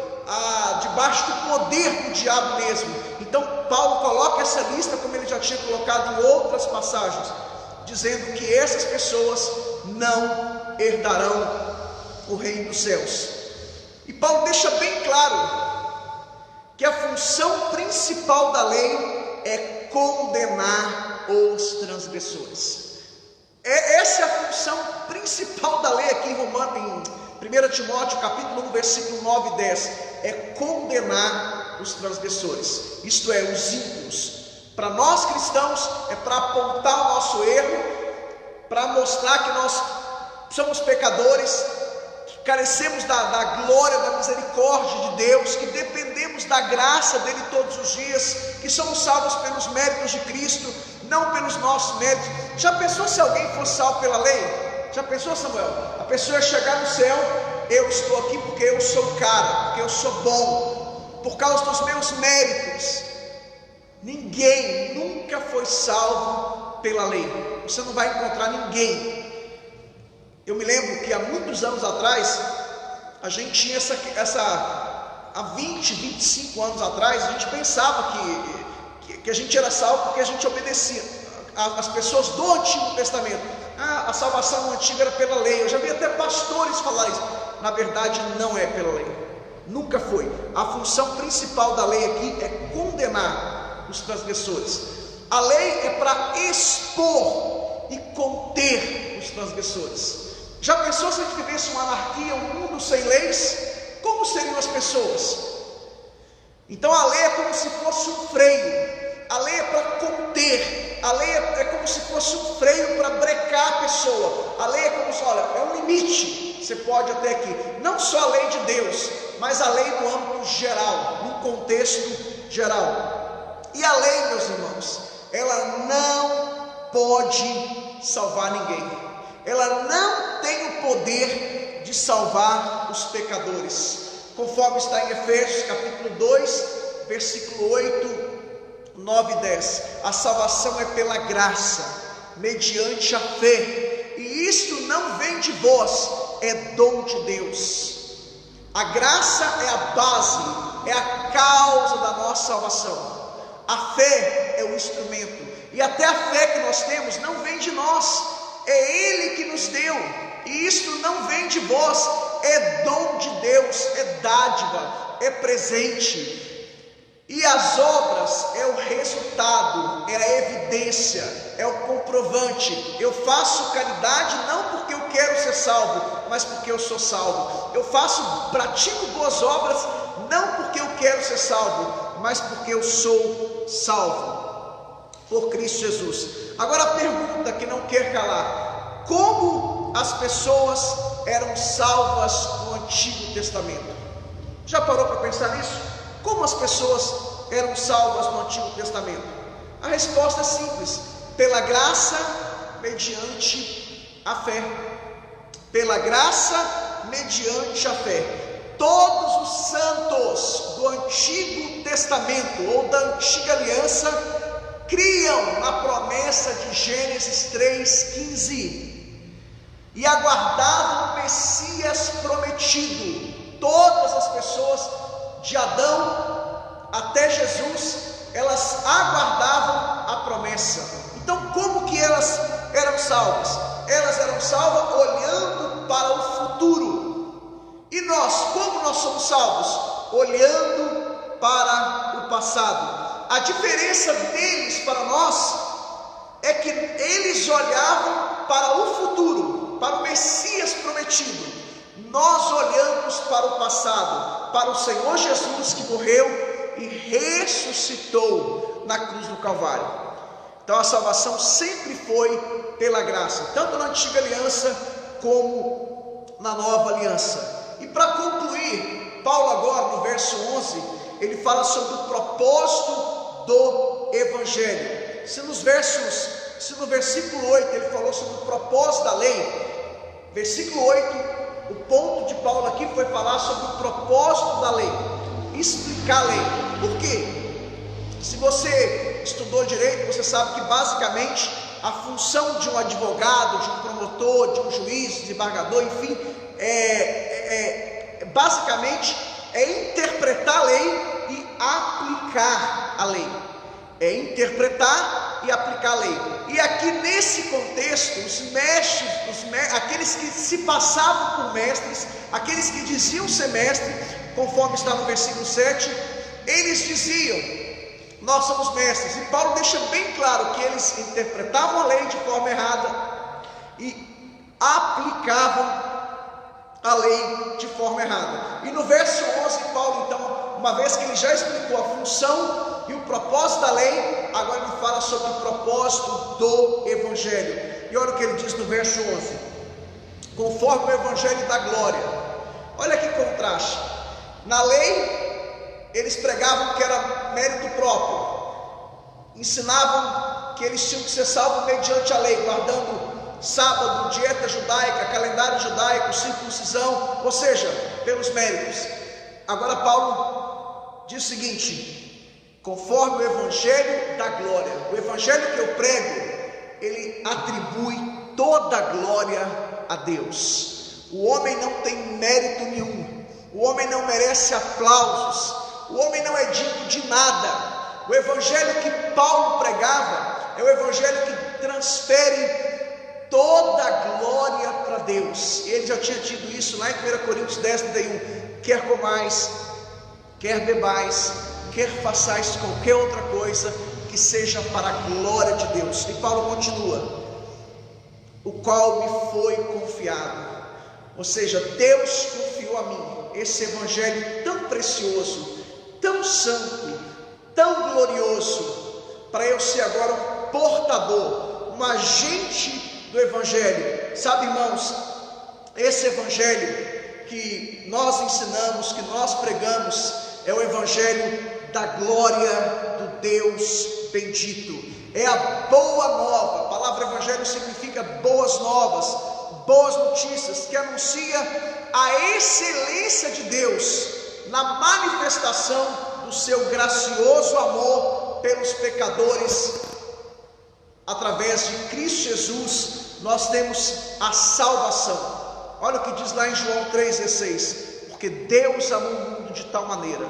debaixo do poder do diabo mesmo. Então Paulo coloca essa lista, como ele já tinha colocado em outras passagens, dizendo que essas pessoas não herdarão o reino dos céus. E Paulo deixa bem claro que a função principal da lei é condenar os transgressores. Essa é a função principal da lei aqui em 1 Timóteo capítulo 1, versículo 9 e 10, é condenar os transgressores, isto é, os ímpios. Para nós cristãos é para apontar o nosso erro, para mostrar que nós somos pecadores, carecemos da glória, da misericórdia de Deus, que dependemos da graça dele todos os dias, que somos salvos pelos méritos de Cristo, não pelos nossos méritos. Já pensou se alguém fosse salvo pela lei? Já pensou, Samuel? A pessoa ia chegar no céu: eu estou aqui porque eu sou o cara, porque eu sou bom, por causa dos meus méritos. Ninguém nunca foi salvo pela lei. Você não vai encontrar ninguém. Eu me lembro que há muitos anos atrás, a gente tinha há 20, 25 anos atrás, a gente pensava que a gente era salvo porque a gente obedecia as pessoas do Antigo Testamento. A salvação antiga era pela lei. Eu já vi até pastores falar isso. Na verdade, não é pela lei. Nunca foi. A função principal da lei aqui é condenar os transgressores. A lei é para expor e conter os transgressores. Já pensou se a gente vivesse uma anarquia, um mundo sem leis? Como seriam as pessoas? Então a lei é como se fosse um freio. A lei é para conter. A lei é como se fosse um freio para brecar a pessoa. A lei é como se, olha, é um limite. Você pode até aqui. Não só a lei de Deus, mas a lei no âmbito geral, no contexto geral. E a lei, meus irmãos, ela não pode salvar ninguém. Ela não tem o poder de salvar os pecadores, conforme está em Efésios capítulo 2, versículo 8, 9 e 10. A salvação é pela graça, mediante a fé, e isto não vem de vós, é dom de Deus. A graça é a base, é a causa da nossa salvação. A fé é o instrumento, e até a fé que nós temos não vem de nós, é Ele que nos deu, e isto não vem de vós, é dom de Deus, é dádiva, é presente. E as obras é o resultado, é a evidência, é o comprovante. Eu faço caridade não porque eu quero ser salvo, mas porque eu sou salvo. Eu pratico boas obras não porque eu quero ser salvo, mas porque eu sou salvo por Cristo Jesus. Agora a pergunta que não quer calar: como as pessoas eram salvas no Antigo Testamento? Já parou para pensar nisso? Como as pessoas eram salvas no Antigo Testamento? A resposta é simples: pela graça, mediante a fé. Pela graça, mediante a fé. Todos os santos do Antigo Testamento ou da Antiga Aliança criam na promessa de Gênesis 3,15 e aguardavam o Messias prometido. Todas as pessoas, de Adão até Jesus, elas aguardavam a promessa. Então, como que elas eram salvas? Elas eram salvas olhando para o futuro. E nós, como nós somos salvos? Olhando para o passado. A diferença deles para nós é que eles olhavam para o futuro, para o Messias prometido. Nós olhamos para o passado, para o Senhor Jesus que morreu e ressuscitou na cruz do Calvário. Então a salvação sempre foi pela graça, tanto na Antiga Aliança como na Nova Aliança. E para concluir, Paulo agora no verso 11, ele fala sobre o propósito do Evangelho. Se no versículo 8 ele falou sobre o propósito da lei, versículo 8, o ponto de Paulo aqui foi falar sobre o propósito da lei, explicar a lei. Por quê? Se você estudou direito, você sabe que basicamente a função de um advogado, de um promotor, de um juiz, desembargador, enfim, basicamente é interpretar a lei e aplicar a lei. É interpretar e aplicar a lei. E aqui nesse contexto, os mestres, aqueles que se passavam por mestres, aqueles que diziam ser mestre, conforme está no versículo 7, eles diziam: nós somos mestres. E Paulo deixa bem claro que eles interpretavam a lei de forma errada e aplicavam a lei de forma errada. E no verso 11, Paulo então, uma vez que ele já explicou a função e o propósito da lei, agora ele fala sobre o propósito do Evangelho. E olha o que ele diz no verso 11: conforme o Evangelho da glória, Olha que contraste. Na lei, eles pregavam que era mérito próprio, ensinavam que eles tinham que ser salvos mediante a lei, guardando sábado, dieta judaica, calendário judaico, circuncisão, ou seja, pelos méritos. Agora Paulo diz o seguinte: conforme o evangelho da glória, o evangelho que eu prego, ele atribui toda a glória a Deus. O homem não tem mérito nenhum, o homem não merece aplausos, o homem não é digno de nada. O evangelho que Paulo pregava é o evangelho que transfere toda a glória para Deus. Ele já tinha tido isso lá em 1 Coríntios 10, 31. Quer comais, quer bebais, quer façais qualquer outra coisa, que seja para a glória de Deus. E Paulo continua: o qual me foi confiado. Ou seja, Deus confiou a mim esse evangelho tão precioso, tão santo, tão glorioso, para eu ser agora um portador, um agente do evangelho. Sabe, irmãos, esse evangelho que nós ensinamos, que nós pregamos, é o evangelho da glória do Deus bendito. É a boa nova. A palavra evangelho significa boas novas, boas notícias, que anuncia a excelência de Deus na manifestação do seu gracioso amor pelos pecadores. Através de Cristo Jesus nós temos a salvação. Olha o que diz lá em João 3,16: porque Deus amou o mundo de tal maneira,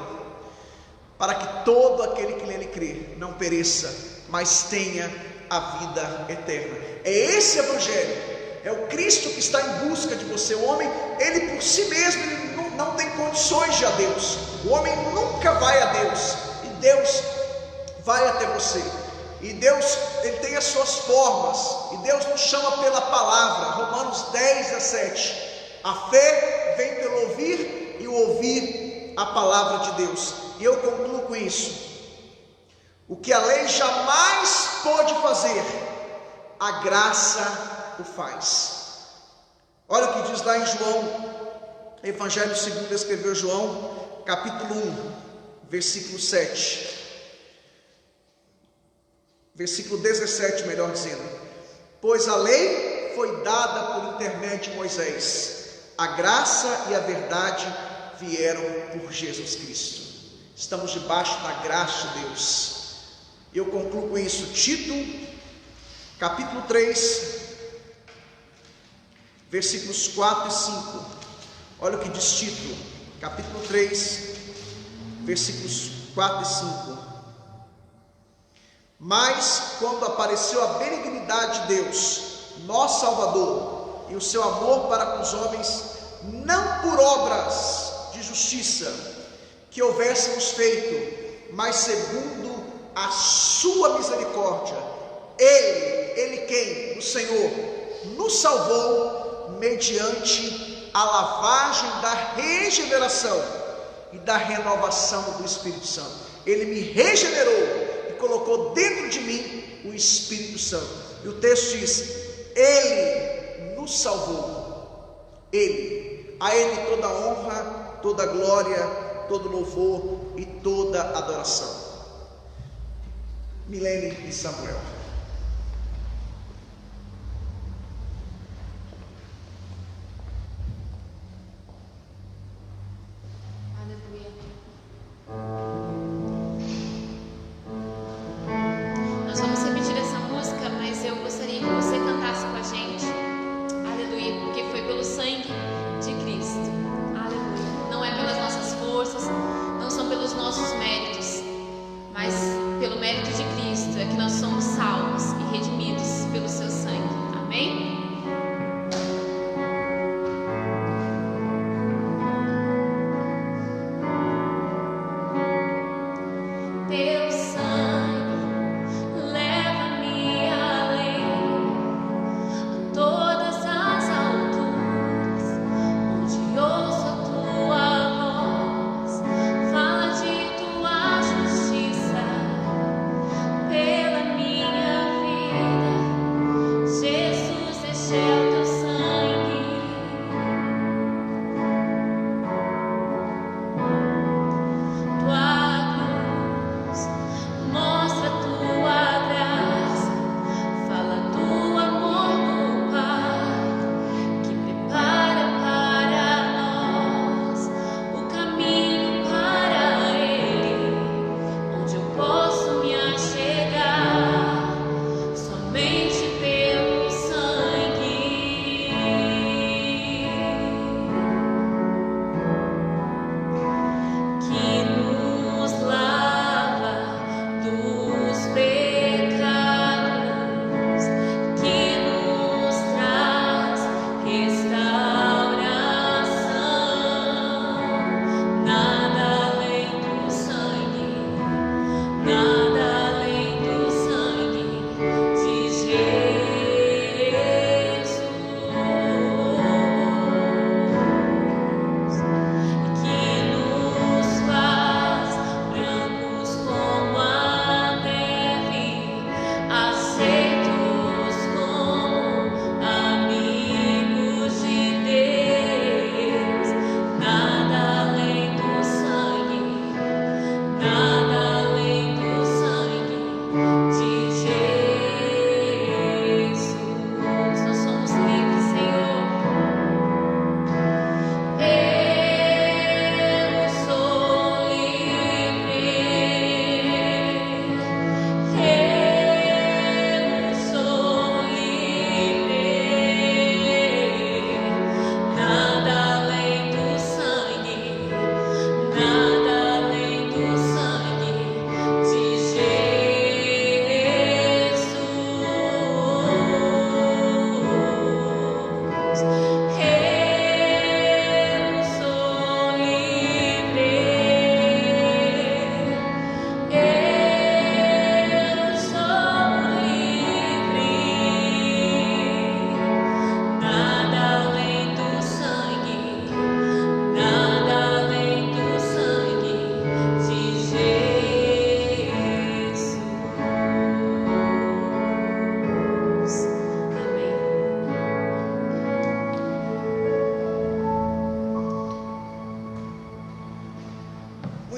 para que todo aquele que nele crê não pereça, mas tenha a vida eterna. É esse evangelho, é o Cristo que está em busca de você. O homem, ele por si mesmo, ele não tem condições de ir a Deus. O homem nunca vai a Deus, e Deus vai até você. E Deus, ele tem as suas formas, e Deus nos chama pela palavra. Romanos 10, 17: a fé vem pelo ouvir, e o ouvir a palavra de Deus. E eu concluo com isso: o que a lei jamais pôde fazer, a graça o faz. Olha o que diz lá em João, Evangelho segundo escreveu João, capítulo 1, versículo 7. Versículo 17, melhor dizendo: pois a lei foi dada por intermédio de Moisés, a graça e a verdade vieram por Jesus Cristo. Estamos debaixo da graça de Deus. Eu concluo com isso. Tito, capítulo 3, versículos 4 e 5. Olha o que diz Tito, capítulo 3, versículos 4 e 5. Mas quando apareceu a benignidade de Deus, nosso Salvador, e o seu amor para com os homens, não por obras de justiça que houvéssemos feito, mas segundo a sua misericórdia, Ele quem? O Senhor, nos salvou mediante a lavagem da regeneração e da renovação do Espírito Santo. Ele me regenerou e colocou dentro de mim o Espírito Santo. E o texto diz: Ele nos salvou. Ele, a Ele toda honra, toda glória, todo louvor e toda adoração. Milene e Samuel. Aleluia. Nós vamos repetir essa música, mas eu gostaria que você cantasse com a gente. Aleluia, porque foi pelo sangue de Cristo. Aleluia. Não é pelas nossas forças, não são pelos nossos méritos, mas pelo mérito de Cristo é que nós somos salvos e redimidos pelo seu sangue. Amém? Teu sangue leva-me além, a todas as alturas, onde ouço a tua voz, fala de tua justiça pela minha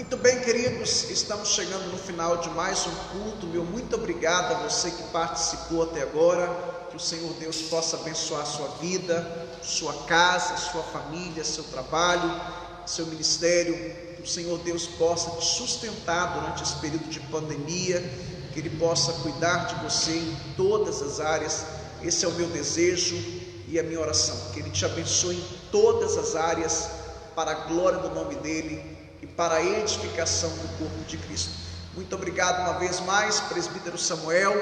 Muito bem, queridos, estamos chegando no final de mais um culto. Meu muito obrigado a você que participou até agora. Que o Senhor Deus possa abençoar a sua vida, sua casa, sua família, seu trabalho, seu ministério. Que o Senhor Deus possa te sustentar durante esse período de pandemia, que Ele possa cuidar de você em todas as áreas. Esse é o meu desejo e a minha oração, que Ele te abençoe em todas as áreas, para a glória do nome dEle e para a edificação do corpo de Cristo. Muito obrigado uma vez mais, presbítero Samuel.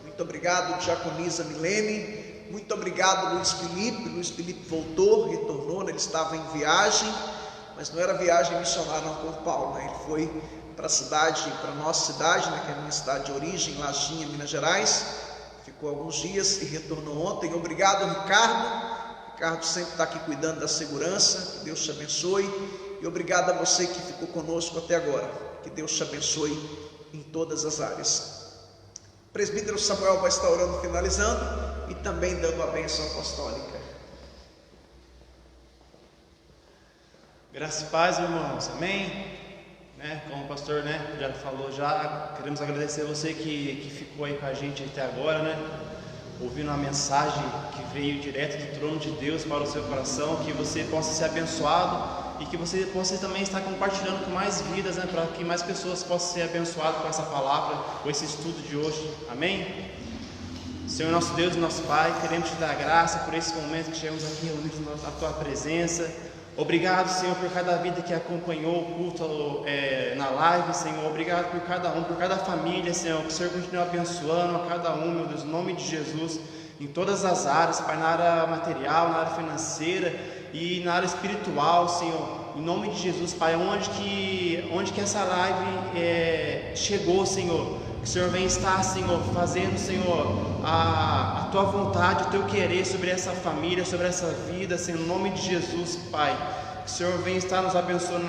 Muito obrigado, diaconisa Milene. Muito obrigado, Luiz Felipe. Luiz Felipe voltou, retornou, ele estava em viagem, mas não era viagem missionária não, com o Paulo, né? Ele foi para a cidade, para a nossa cidade, né, que é a minha cidade de origem, Lajinha, Minas Gerais. Ficou alguns dias e retornou ontem. Obrigado, Ricardo. Ricardo sempre está aqui cuidando da segurança. Que Deus te abençoe. E obrigado a você que ficou conosco até agora. Que Deus te abençoe em todas as áreas. O presbítero Samuel vai estar orando, finalizando, e também dando a bênção apostólica. Graça e paz, irmãos. Amém? Como o pastor já falou, queremos agradecer a você que ficou aí com a gente até agora, ouvindo uma mensagem que veio direto do trono de Deus para o seu coração, que você possa ser abençoado e que você possa também estar compartilhando com mais vidas, para que mais pessoas possam ser abençoadas com essa palavra, com esse estudo de hoje. Amém? Senhor nosso Deus e nosso Pai, queremos te dar graça por esse momento que chegamos aqui reunidos na tua presença. Obrigado, Senhor, por cada vida que acompanhou o culto na live, Senhor. Obrigado por cada um, por cada família, Senhor. Que o Senhor continue abençoando a cada um, meu Deus, em nome de Jesus, em todas as áreas, Pai, na área material, na área financeira e na área espiritual, Senhor. Em nome de Jesus, Pai, onde que essa live chegou, Senhor. Que o Senhor venha estar, Senhor, fazendo, Senhor, a Tua vontade, o Teu querer sobre essa família, sobre essa vida, Senhor, em nome de Jesus, Pai. Que o Senhor venha estar nos abençoando,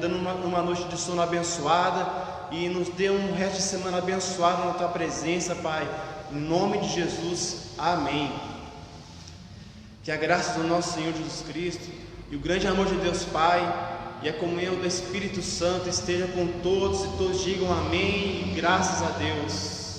dando uma noite de sono abençoada e nos dê um resto de semana abençoado na Tua presença, Pai. Em nome de Jesus, amém. Que a graça do nosso Senhor Jesus Cristo e o grande amor de Deus Pai e a comunhão do Espírito Santo esteja com todos, e todos digam amém e graças a Deus.